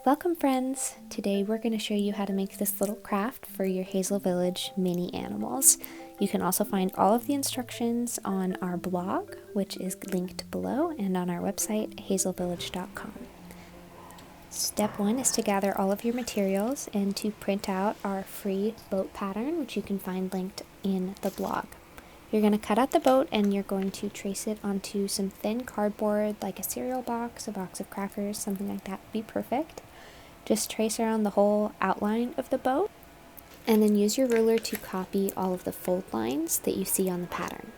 Welcome friends! Today we're going to show you how to make this little craft for your Hazel Village mini animals. You can also find all of the instructions on our blog, which is linked below, and on our website, hazelvillage.com. Step 1 is to gather all of your materials and to print out our free boat pattern, which you can find linked in the blog. You're going to cut out the boat and you're going to trace it onto some thin cardboard, like a cereal box, a box of crackers, something like that would be perfect. Just trace around the whole outline of the boat, and then use your ruler to copy all of the fold lines that you see on the pattern.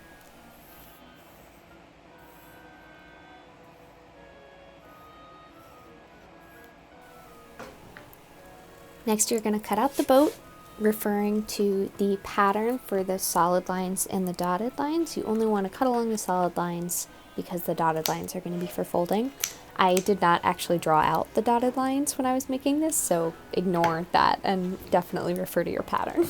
Next, you're going to cut out the boat, referring to the pattern for the solid lines and the dotted lines. You only want to cut along the solid lines because the dotted lines are going to be for folding. I did not actually draw out the dotted lines when I was making this, so ignore that and definitely refer to your pattern.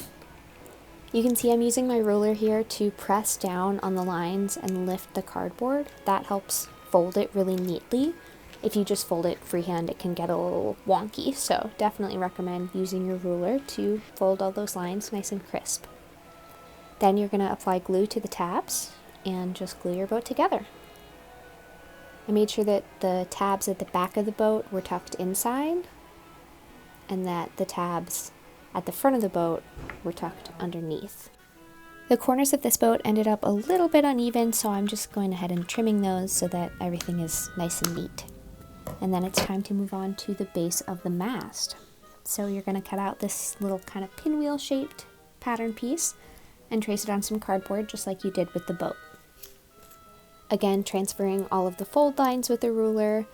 You can see I'm using my ruler here to press down on the lines and lift the cardboard. That helps fold it really neatly. If you just fold it freehand, it can get a little wonky, so definitely recommend using your ruler to fold all those lines nice and crisp. Then you're going to apply glue to the tabs and just glue your boat together. I made sure that the tabs at the back of the boat were tucked inside and that the tabs at the front of the boat were tucked underneath. The corners of this boat ended up a little bit uneven, so I'm just going ahead and trimming those so that everything is nice and neat. And then it's time to move on to the base of the mast. So you're going to cut out this little kind of pinwheel shaped pattern piece and trace it on some cardboard just like you did with the boat. Again, transferring all of the fold lines with a ruler.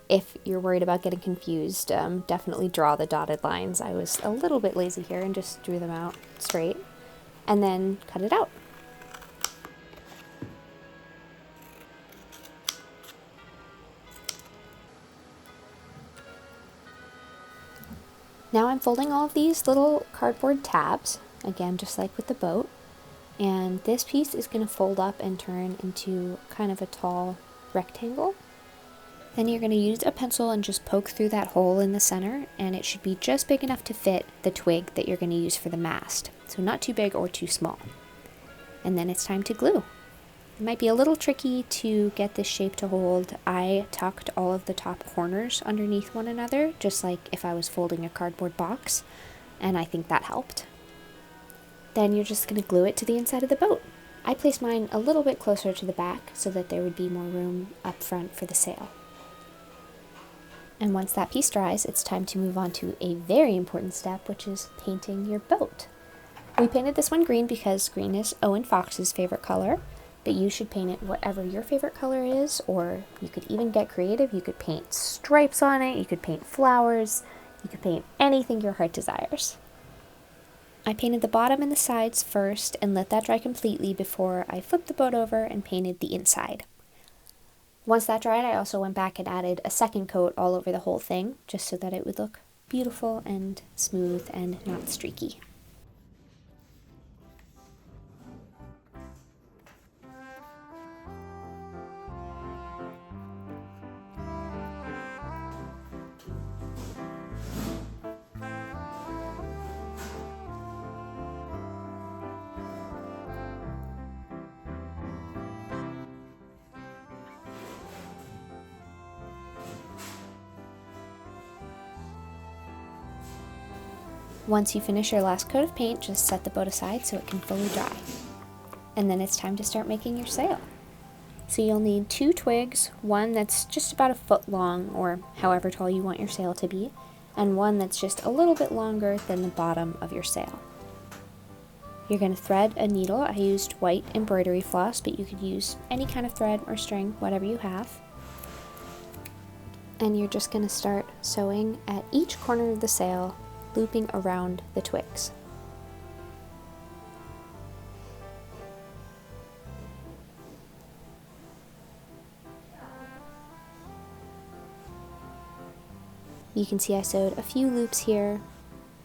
If you're worried about getting confused, definitely draw the dotted lines. I was a little bit lazy here and just drew them out straight, and then cut it out. Now I'm folding all of these little cardboard tabs, again just like with the boat. And this piece is going to fold up and turn into kind of a tall rectangle. Then you're going to use a pencil and just poke through that hole in the center, and it should be just big enough to fit the twig that you're going to use for the mast. So not too big or too small. And then it's time to glue. It might be a little tricky to get this shape to hold. I tucked all of the top corners underneath one another, just like if I was folding a cardboard box, and I think that helped. Then you're just going to glue it to the inside of the boat. I placed mine a little bit closer to the back so that there would be more room up front for the sail. And once that piece dries, it's time to move on to a very important step, which is painting your boat. We painted this one green because green is Owen Fox's favorite color, but you should paint it whatever your favorite color is, or you could even get creative. You could paint stripes on it, you could paint flowers, you could paint anything your heart desires. I painted the bottom and the sides first and let that dry completely before I flipped the boat over and painted the inside. Once that dried, I also went back and added a second coat all over the whole thing, just so that it would look beautiful and smooth and not streaky. Once you finish your last coat of paint, just set the boat aside so it can fully dry. And then it's time to start making your sail. So you'll need 2 twigs, one that's just about a foot long, or however tall you want your sail to be, and one that's just a little bit longer than the bottom of your sail. You're going to thread a needle. I used white embroidery floss, but you could use any kind of thread or string, whatever you have. And you're just going to start sewing at each corner of the sail, looping around the twigs. You can see I sewed a few loops here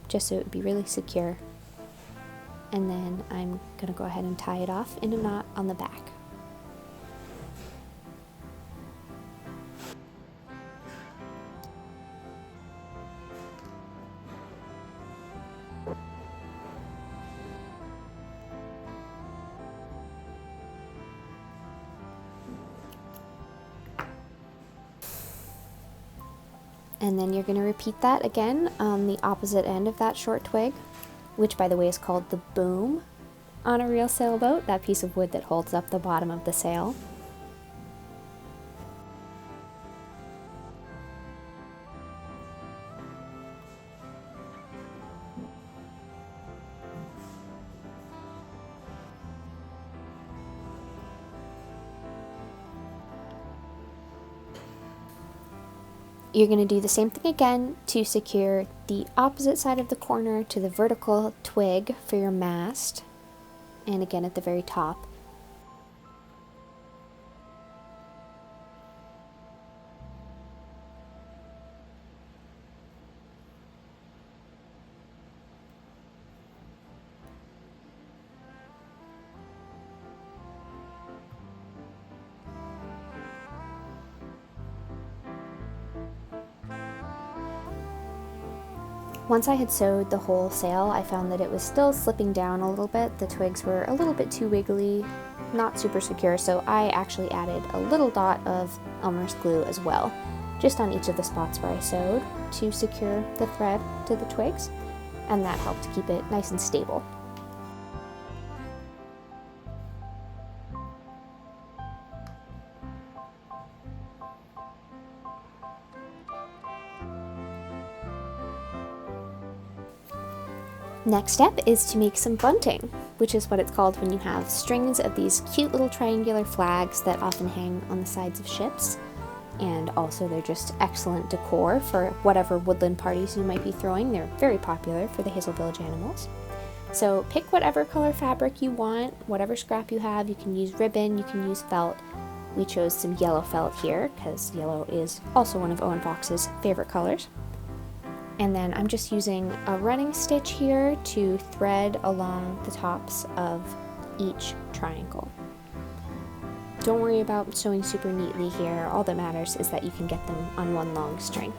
just so it would be really secure, and then I'm going to go ahead and tie it off in a knot on the back. And then you're going to repeat that again on the opposite end of that short twig, which by the way is called the boom on a real sailboat, that piece of wood that holds up the bottom of the sail. You're going to do the same thing again to secure the opposite side of the corner to the vertical twig for your mast, and again at the very top. Once I had sewed the whole sail, I found that it was still slipping down a little bit. The twigs were a little bit too wiggly, not super secure, so I actually added a little dot of Elmer's glue as well, just on each of the spots where I sewed to secure the thread to the twigs, and that helped keep it nice and stable. Next step is to make some bunting, which is what it's called when you have strings of these cute little triangular flags that often hang on the sides of ships. And also they're just excellent decor for whatever woodland parties you might be throwing. They're very popular for the Hazel Village animals. So pick whatever color fabric you want, whatever scrap you have. You can use ribbon, you can use felt. We chose some yellow felt here because yellow is also one of Owen Fox's favorite colors. And then I'm just using a running stitch here to thread along the tops of each triangle. Don't worry about sewing super neatly here. All that matters is that you can get them on one long string.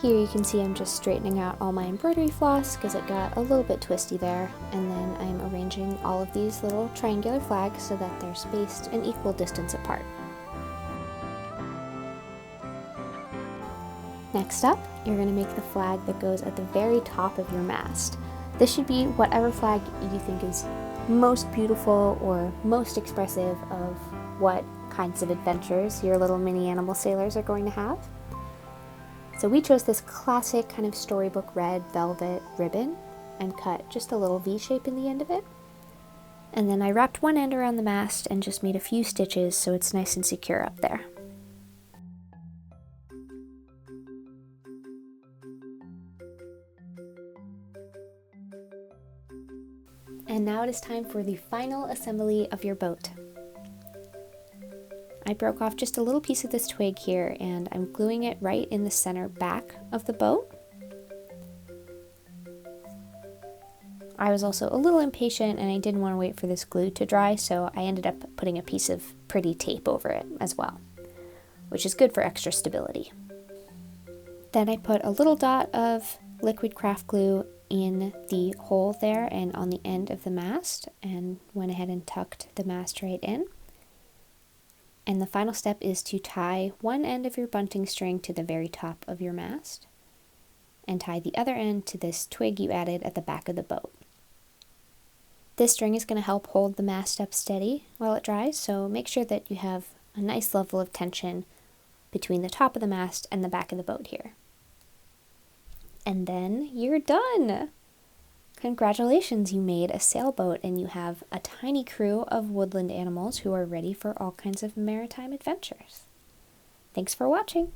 Here you can see I'm just straightening out all my embroidery floss because it got a little bit twisty there, and then I'm arranging all of these little triangular flags so that they're spaced an equal distance apart. Next up, you're going to make the flag that goes at the very top of your mast. This should be whatever flag you think is most beautiful or most expressive of what kinds of adventures your little mini animal sailors are going to have. So we chose this classic kind of storybook red velvet ribbon and cut just a little V shape in the end of it. And then I wrapped one end around the mast and just made a few stitches so it's nice and secure up there. And now it is time for the final assembly of your boat. I broke off just a little piece of this twig here and I'm gluing it right in the center back of the boat. I was also a little impatient and I didn't want to wait for this glue to dry, so I ended up putting a piece of pretty tape over it as well, which is good for extra stability. Then I put a little dot of liquid craft glue in the hole there and on the end of the mast and went ahead and tucked the mast right in. And the final step is to tie one end of your bunting string to the very top of your mast and tie the other end to this twig you added at the back of the boat. This string is going to help hold the mast up steady while it dries, so make sure that you have a nice level of tension between the top of the mast and the back of the boat here. And then you're done! Congratulations, you made a sailboat and you have a tiny crew of woodland animals who are ready for all kinds of maritime adventures. Thanks for watching!